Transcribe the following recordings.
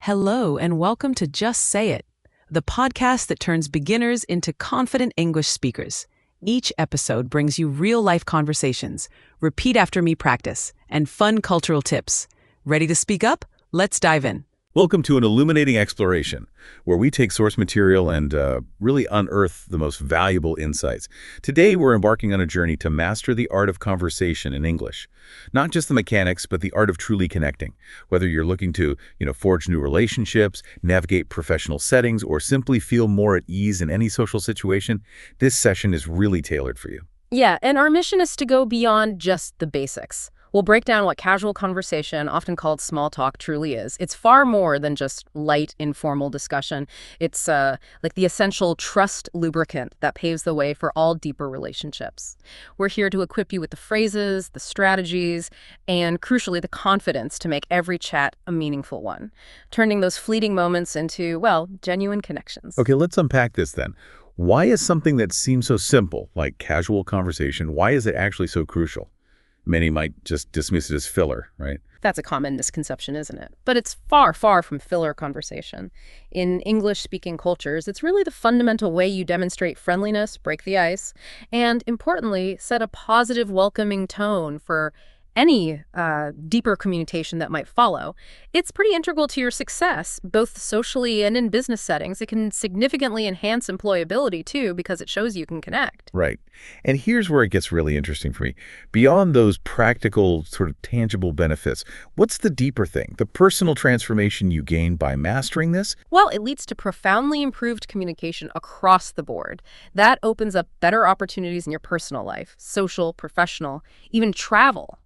Hello, and welcome to Just Say It, the podcast that turns beginners into confident English speakers. Each episode brings you real-life conversations, repeat after me practice, and fun cultural tips. Ready to speak up? Let's dive in. Welcome to an illuminating exploration, where we take source material and really unearth the most valuable insights. Today, we're embarking on a journey to master the art of conversation in English. Not just the mechanics, but the art of truly connecting. Whether you're looking to, forge new relationships, navigate professional settings, or simply feel more at ease in any social situation, this session is really tailored for you. Yeah, and our mission is to go beyond just the basics. We'll break down what casual conversation, often called small talk, truly is. It's far more than just light, informal discussion. It's like the essential trust lubricant that paves the way for all deeper relationships. We're here to equip you with the phrases, the strategies, and crucially, the confidence to make every chat a meaningful one, turning those fleeting moments into, well, genuine connections. Okay, let's unpack this then. Why is something that seems so simple, like casual conversation, why is it actually so crucial? Many might just dismiss it as filler, right? That's a common misconception, isn't it? But it's far, far from filler conversation. In English-speaking cultures, it's really the fundamental way you demonstrate friendliness, break the ice, and importantly, set a positive, welcoming tone for any deeper communication that might follow. It's pretty integral to your success, both socially and in business settings. It can significantly enhance employability, too, because it shows you can connect. Right. And here's where it gets really interesting for me. Beyond those practical, sort of tangible benefits, what's the deeper thing, the personal transformation you gain by mastering this? Well, it leads to profoundly improved communication across the board. That opens up better opportunities in your personal life, social, professional, even travel.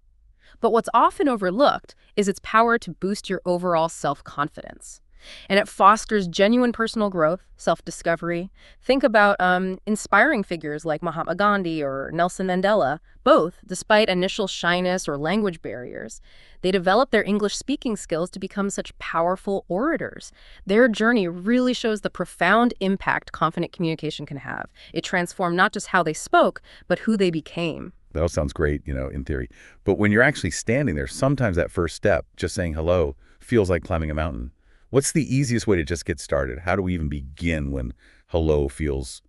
But what's often overlooked is its power to boost your overall self-confidence. And it fosters genuine personal growth, self-discovery. Think about inspiring figures like Mahatma Gandhi or Nelson Mandela. Both, despite initial shyness or language barriers, they developed their English speaking skills to become such powerful orators. Their journey really shows the profound impact confident communication can have. It transformed not just how they spoke, but who they became. That all sounds great, in theory. But when you're actually standing there, sometimes that first step, just saying hello, feels like climbing a mountain. What's the easiest way to just get started? How do we even begin when hello feels,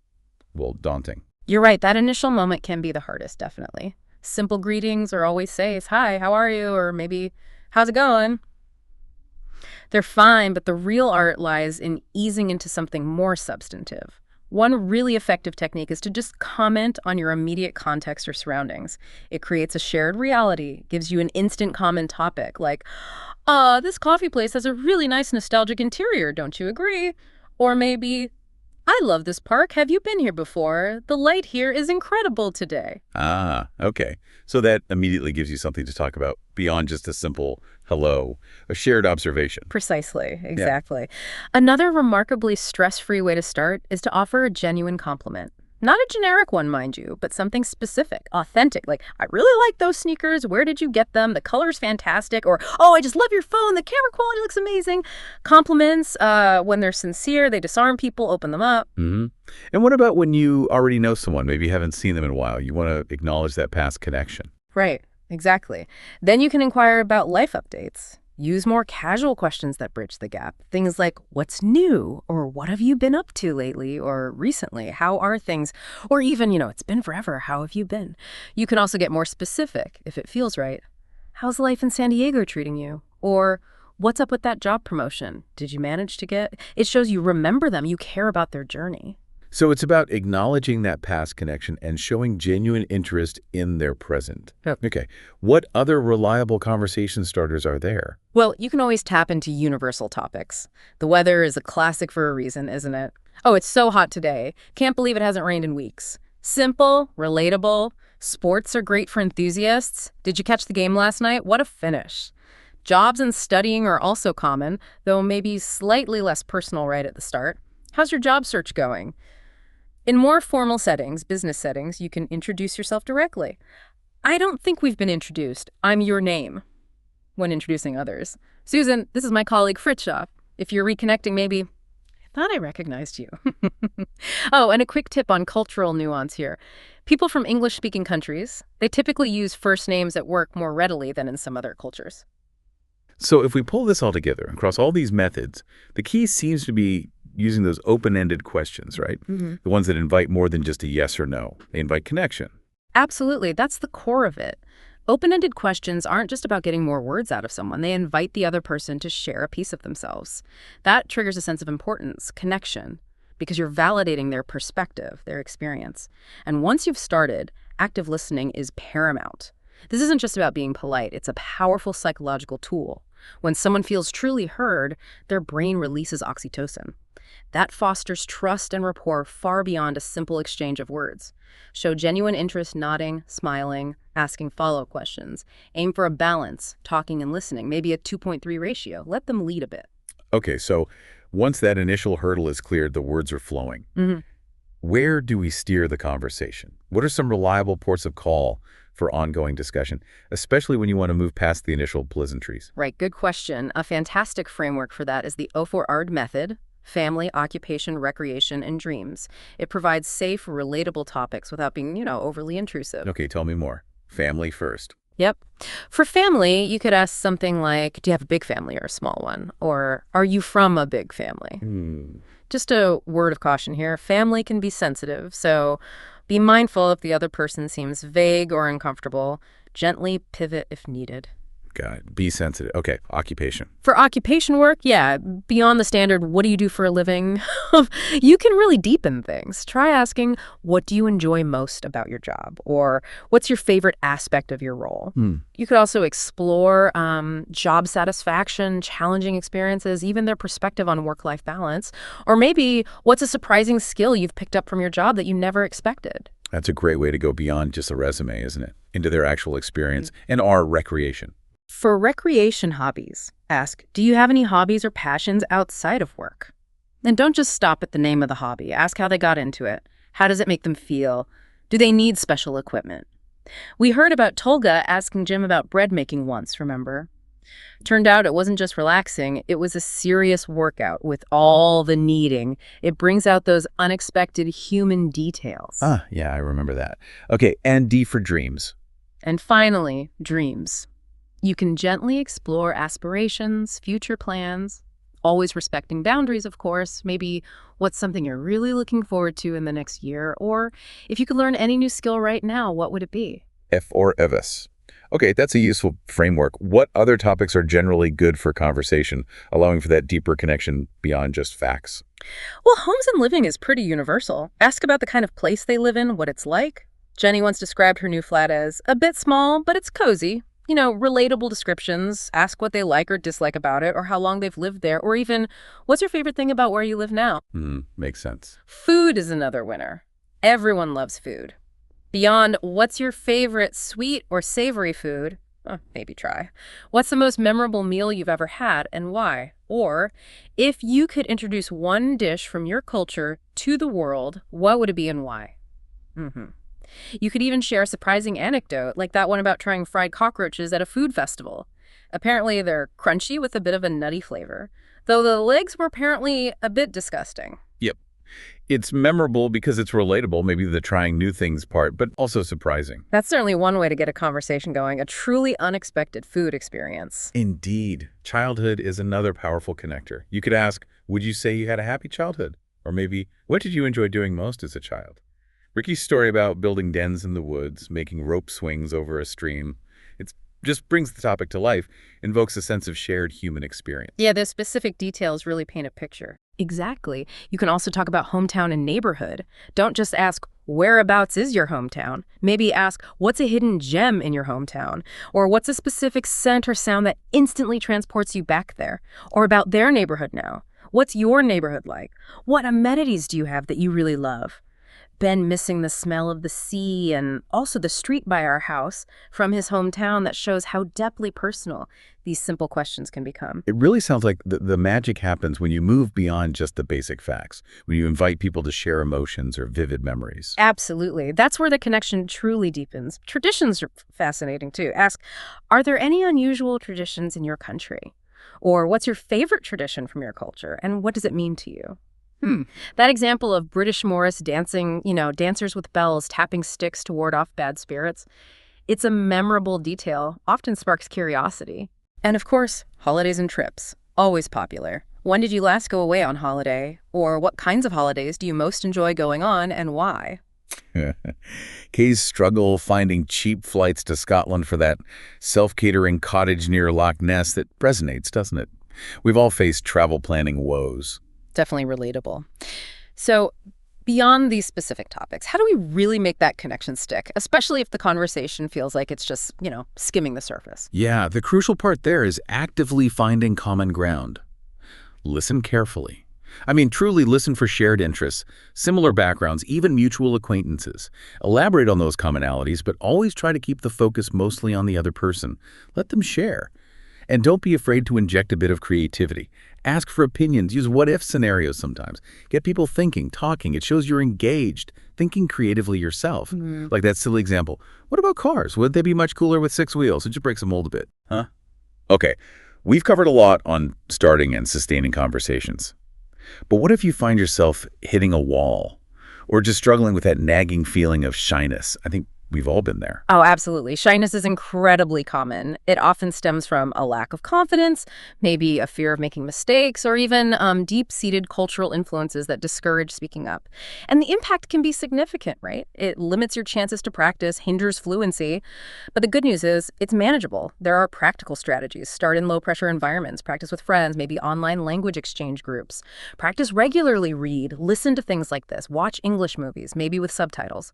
well, daunting? You're right. That initial moment can be the hardest, definitely. Simple greetings or always say, hi, how are you? Or maybe, how's it going? They're fine, but the real art lies in easing into something more substantive. One really effective technique is to just comment on your immediate context or surroundings. It creates a shared reality, gives you an instant common topic, like, this coffee place has a really nice nostalgic interior, don't you agree? Or maybe, I love this park, have you been here before? The light here is incredible today. Ah, okay. So that immediately gives you something to talk about beyond just a simple hello, a shared observation. Precisely, exactly. Yeah. Another remarkably stress-free way to start is to offer a genuine compliment. Not a generic one, mind you, but something specific, authentic, like, I really like those sneakers, where did you get them, the color's fantastic, or, oh, I just love your phone, the camera quality looks amazing. Compliments, when they're sincere, they disarm people, open them up. Mm-hmm. And what about when you already know someone, maybe you haven't seen them in a while, you want to acknowledge that past connection? Right, exactly. Then you can inquire about life updates. Use more casual questions that bridge the gap. Things like, what's new? Or what have you been up to lately or recently? How are things? Or even, it's been forever. How have you been? You can also get more specific if it feels right. How's life in San Diego treating you? Or what's up with that job promotion? Did you manage to get? It shows you remember them. You care about their journey. So it's about acknowledging that past connection and showing genuine interest in their present. Yep. Okay. What other reliable conversation starters are there? Well, you can always tap into universal topics. The weather is a classic for a reason, isn't it? Oh, it's so hot today. Can't believe it hasn't rained in weeks. Simple, relatable. Sports are great for enthusiasts. Did you catch the game last night? What a finish. Jobs and studying are also common, though maybe slightly less personal right at the start. How's your job search going? In more formal settings, business settings, you can introduce yourself directly. I don't think we've been introduced. I'm your name when introducing others. Susan, this is my colleague Fritjof. If you're reconnecting, maybe, I thought I recognized you. Oh, and a quick tip on cultural nuance here. People from English-speaking countries, they typically use first names at work more readily than in some other cultures. So if we pull this all together across all these methods, the key seems to be using those open-ended questions, right? The ones that invite more than just a yes or no. They invite connection. Absolutely. That's the core of it. Open-ended questions aren't just about getting more words out of someone. They invite the other person to share a piece of themselves. That triggers a sense of importance, connection, because you're validating their perspective, their experience. And once you've started, active listening is paramount. This isn't just about being polite. It's a powerful psychological tool. When someone feels truly heard, their brain releases oxytocin. That fosters trust and rapport far beyond a simple exchange of words. Show genuine interest, nodding, smiling, asking follow-up questions. Aim for a balance, talking and listening, maybe a 2.3 ratio. Let them lead a bit. Okay, so once that initial hurdle is cleared, the words are flowing. Where do we steer the conversation? What are some reliable ports of call for ongoing discussion, especially when you want to move past the initial pleasantries? Right, good question. A fantastic framework for that is the O4ARD method: family, occupation, recreation, and dreams. It provides safe, relatable topics without being, overly intrusive. Okay, tell me more. Family first. Yep. For family, you could ask something like, do you have a big family or a small one? Or are you from a big family? Just a word of caution here. Family can be sensitive, so be mindful if the other person seems vague or uncomfortable. Gently pivot if needed. Got it. Be sensitive. Okay, occupation. For occupation work, yeah, beyond the standard, what do you do for a living? You can really deepen things. Try asking, what do you enjoy most about your job? Or what's your favorite aspect of your role? You could also explore job satisfaction, challenging experiences, even their perspective on work-life balance. Or maybe, what's a surprising skill you've picked up from your job that you never expected? That's a great way to go beyond just a resume, isn't it? Into their actual experience and our recreation. For recreation hobbies, ask, do you have any hobbies or passions outside of work? And don't just stop at the name of the hobby. Ask how they got into it. How does it make them feel? Do they need special equipment? We heard about Tolga asking Jim about bread making once, remember? Turned out it wasn't just relaxing, it was a serious workout with all the kneading. It brings out those unexpected human details. Yeah, I remember that. Okay, and D for dreams. And finally, dreams. You can gently explore aspirations, future plans, always respecting boundaries, of course. Maybe what's something you're really looking forward to in the next year, or if you could learn any new skill right now, what would it be? F or EVIS. Okay, that's a useful framework. What other topics are generally good for conversation, allowing for that deeper connection beyond just facts? Well, homes and living is pretty universal. Ask about the kind of place they live in, what it's like. Jenny once described her new flat as a bit small, but it's cozy. Relatable descriptions. Ask what they like or dislike about it, or how long they've lived there, or even, what's your favorite thing about where you live now? Makes sense. Food is another winner. Everyone loves food. Beyond, what's your favorite sweet or savory food? Maybe try. What's the most memorable meal you've ever had, and why? Or, if you could introduce one dish from your culture to the world, what would it be and why? You could even share a surprising anecdote, like that one about trying fried cockroaches at a food festival. Apparently, they're crunchy with a bit of a nutty flavor, though the legs were apparently a bit disgusting. Yep. It's memorable because it's relatable, maybe the trying new things part, but also surprising. That's certainly one way to get a conversation going, a truly unexpected food experience. Indeed. Childhood is another powerful connector. You could ask, would you say you had a happy childhood? Or maybe, what did you enjoy doing most as a child? Ricky's story about building dens in the woods, making rope swings over a stream, it just brings the topic to life, invokes a sense of shared human experience. Yeah, the specific details really paint a picture. Exactly. You can also talk about hometown and neighborhood. Don't just ask, whereabouts is your hometown? Maybe ask, what's a hidden gem in your hometown? Or what's a specific scent or sound that instantly transports you back there? Or about their neighborhood now. What's your neighborhood like? What amenities do you have that you really love? Ben missing the smell of the sea and also the street by our house from his hometown. That shows how deeply personal these simple questions can become. It really sounds like the magic happens when you move beyond just the basic facts, when you invite people to share emotions or vivid memories. Absolutely. That's where the connection truly deepens. Traditions are fascinating too. Ask, are there any unusual traditions in your country? Or what's your favorite tradition from your culture and what does it mean to you? That example of British Morris dancing, dancers with bells tapping sticks to ward off bad spirits, it's a memorable detail, often sparks curiosity. And of course, holidays and trips. Always popular. When did you last go away on holiday? Or what kinds of holidays do you most enjoy going on and why? Kay's struggle finding cheap flights to Scotland for that self-catering cottage near Loch Ness, that resonates, doesn't it? We've all faced travel planning woes. Definitely relatable. So, beyond these specific topics, how do we really make that connection stick, especially if the conversation feels like it's just, skimming the surface? Yeah, the crucial part there is actively finding common ground. Listen carefully. I mean, truly listen for shared interests, similar backgrounds, even mutual acquaintances. Elaborate on those commonalities, but always try to keep the focus mostly on the other person. Let them share. And don't be afraid to inject a bit of creativity. Ask for opinions. Use what-if scenarios sometimes. Get people thinking, talking. It shows you're engaged, thinking creatively yourself. Like that silly example. What about cars? Would they be much cooler with 6 wheels? It just breaks the mold a bit. Huh? Okay, we've covered a lot on starting and sustaining conversations. But what if you find yourself hitting a wall or just struggling with that nagging feeling of shyness? I think we've all been there. Oh, absolutely. Shyness is incredibly common. It often stems from a lack of confidence, maybe a fear of making mistakes, or even deep-seated cultural influences that discourage speaking up. And the impact can be significant, right? It limits your chances to practice, hinders fluency. But the good news is it's manageable. There are practical strategies. Start in low-pressure environments, practice with friends, maybe online language exchange groups. Practice regularly, read, listen to things like this, watch English movies, maybe with subtitles.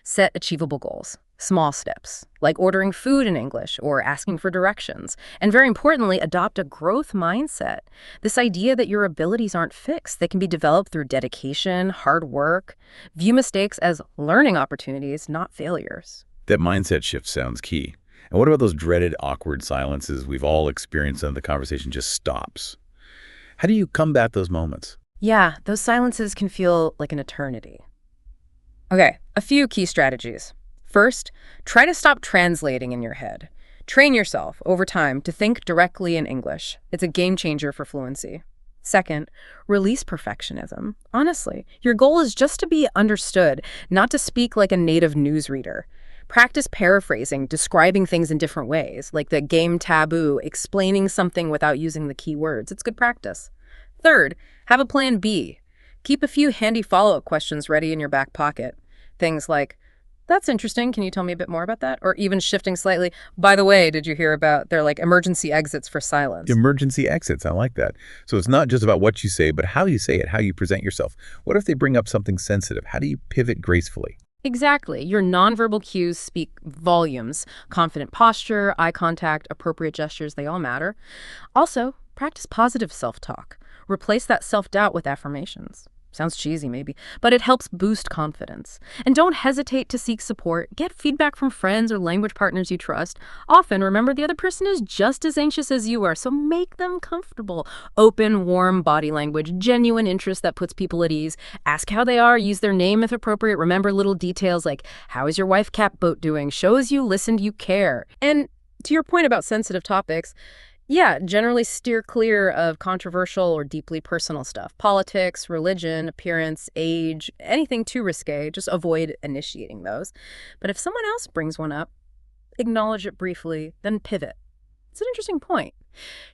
Set achievable goals, small steps, like ordering food in English or asking for directions. And very importantly, adopt a growth mindset. This idea that your abilities aren't fixed. They can be developed through dedication, hard work. View mistakes as learning opportunities, not failures. That mindset shift sounds key. And what about those dreaded awkward silences we've all experienced and the conversation just stops? How do you combat those moments? Yeah, those silences can feel like an eternity. Okay, a few key strategies. First, try to stop translating in your head. Train yourself over time to think directly in English. It's a game changer for fluency. Second, release perfectionism. Honestly, your goal is just to be understood, not to speak like a native newsreader. Practice paraphrasing, describing things in different ways, like the game taboo, explaining something without using the key words. It's good practice. Third, have a plan B. Keep a few handy follow-up questions ready in your back pocket. Things like, that's interesting, can you tell me a bit more about that? Or even shifting slightly, by the way, did you hear about, they're like emergency exits for silence. Emergency exits, I like that. So it's not just about what you say, but how you say it, how you present yourself. What if they bring up something sensitive? How do you pivot gracefully? Exactly. Your nonverbal cues speak volumes. Confident posture, eye contact, appropriate gestures, they all matter. Also, practice positive self-talk. Replace that self-doubt with affirmations. Sounds cheesy maybe, but it helps boost confidence. And don't hesitate to seek support. Get feedback from friends or language partners you trust. Often, remember, the other person is just as anxious as you are, so make them comfortable. Open, warm body language, genuine interest that puts people at ease. Ask how they are, use their name if appropriate. Remember little details like, how is your wife Catboat doing? Shows you listened, you care. And to your point about sensitive topics, yeah, generally steer clear of controversial or deeply personal stuff. Politics, religion, appearance, age, anything too risque, just avoid initiating those. But if someone else brings one up, acknowledge it briefly, then pivot. It's an interesting point.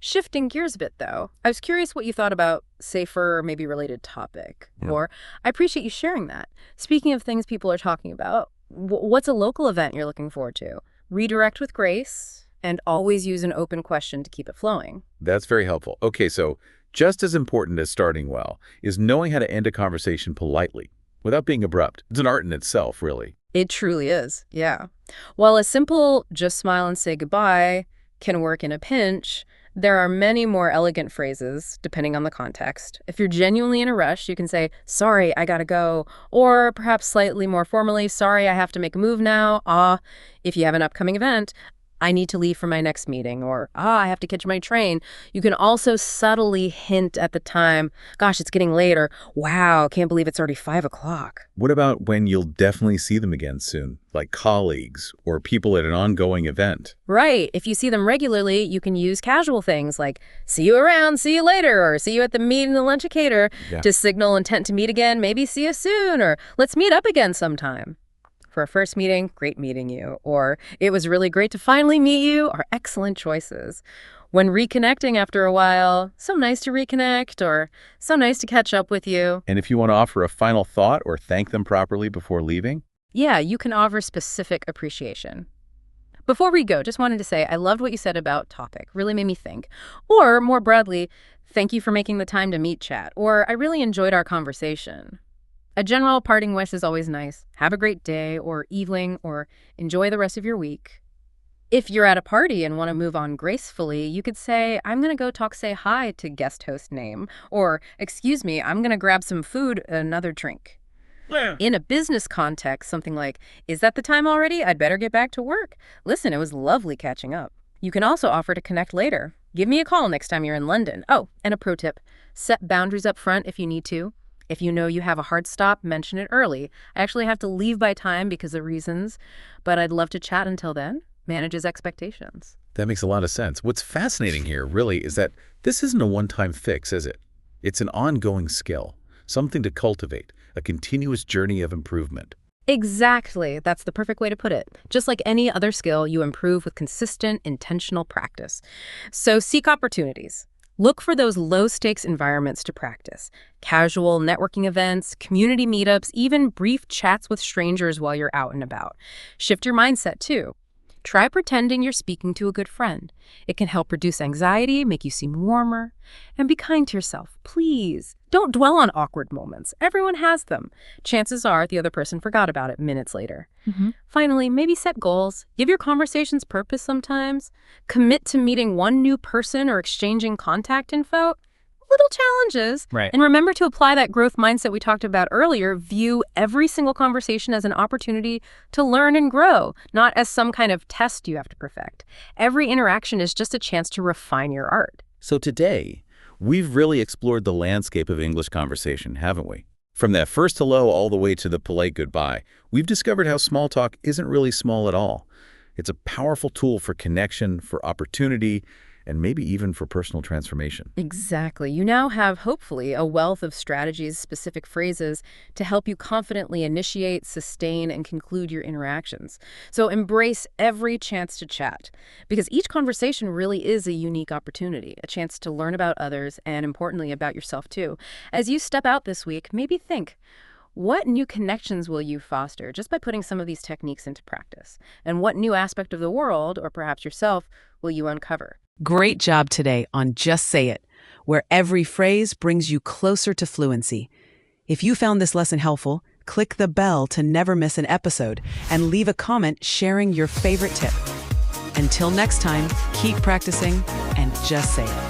Shifting gears a bit, though, I was curious what you thought about safer, maybe related topic. Yeah. Or I appreciate you sharing that. Speaking of things people are talking about, what's a local event you're looking forward to? Redirect with grace. And always use an open question to keep it flowing. That's very helpful. Okay, so just as important as starting well is knowing how to end a conversation politely without being abrupt. It's an art in itself, really. It truly is, yeah. While a simple just smile and say goodbye can work in a pinch, there are many more elegant phrases, depending on the context. If you're genuinely in a rush, you can say, sorry, I gotta go. Or perhaps slightly more formally, sorry, I have to make a move now. If you have an upcoming event, I need to leave for my next meeting, or, I have to catch my train. You can also subtly hint at the time, gosh, it's getting late, or, wow, can't believe it's already 5 o'clock. What about when you'll definitely see them again soon, like colleagues or people at an ongoing event? Right. If you see them regularly, you can use casual things like, see you around, see you later, or see you at the meet in the lunchicator to signal intent to meet again, maybe see you soon, or let's meet up again sometime. For a first meeting, great meeting you. Or it was really great to finally meet you are excellent choices. When reconnecting after a while, so nice to reconnect or so nice to catch up with you. And if you want to offer a final thought or thank them properly before leaving? Yeah, you can offer specific appreciation. Before we go, just wanted to say I loved what you said about topic. Really made me think. Or, more broadly, thank you for making the time to meet chat. Or, I really enjoyed our conversation. A general parting wish is always nice. Have a great day or evening or enjoy the rest of your week. If you're at a party and want to move on gracefully, you could say, I'm going to go say hi to guest host name. Or, excuse me, I'm going to grab some food and another drink. Yeah. In a business context, something like, is that the time already? I'd better get back to work. Listen, it was lovely catching up. You can also offer to connect later. Give me a call next time you're in London. Oh, and a pro tip, set boundaries up front if you need to. If you know you have a hard stop, mention it early. I actually have to leave by time because of reasons, but I'd love to chat until then. Manages expectations. That makes a lot of sense. What's fascinating here, really, is that this isn't a one-time fix, is it? It's an ongoing skill, something to cultivate, a continuous journey of improvement. Exactly. That's the perfect way to put it. Just like any other skill, you improve with consistent, intentional practice. So seek opportunities. Look for those low-stakes environments to practice. Casual networking events, community meetups, even brief chats with strangers while you're out and about. Shift your mindset, too. Try pretending you're speaking to a good friend. It can help reduce anxiety, make you seem warmer. And be kind to yourself, please. Don't dwell on awkward moments. Everyone has them. Chances are the other person forgot about it minutes later. Finally, maybe set goals. Give your conversations purpose sometimes. Commit to meeting one new person or exchanging contact info. Little challenges. Right. And remember to apply that growth mindset we talked about earlier. View every single conversation as an opportunity to learn and grow, not as some kind of test you have to perfect. Every interaction is just a chance to refine your art. So today, we've really explored the landscape of English conversation, haven't we? From that first hello all the way to the polite goodbye, we've discovered how small talk isn't really small at all. It's a powerful tool for connection, for opportunity, and maybe even for personal transformation. Exactly. You now have, hopefully, a wealth of strategies, specific phrases to help you confidently initiate, sustain, and conclude your interactions. So embrace every chance to chat, because each conversation really is a unique opportunity, a chance to learn about others and, importantly, about yourself, too. As you step out this week, maybe think, what new connections will you foster just by putting some of these techniques into practice? And what new aspect of the world, or perhaps yourself, will you uncover? Great job today on Just Say It, where every phrase brings you closer to fluency. If you found this lesson helpful, click the bell to never miss an episode and leave a comment sharing your favorite tip. Until next time, keep practicing and just say it.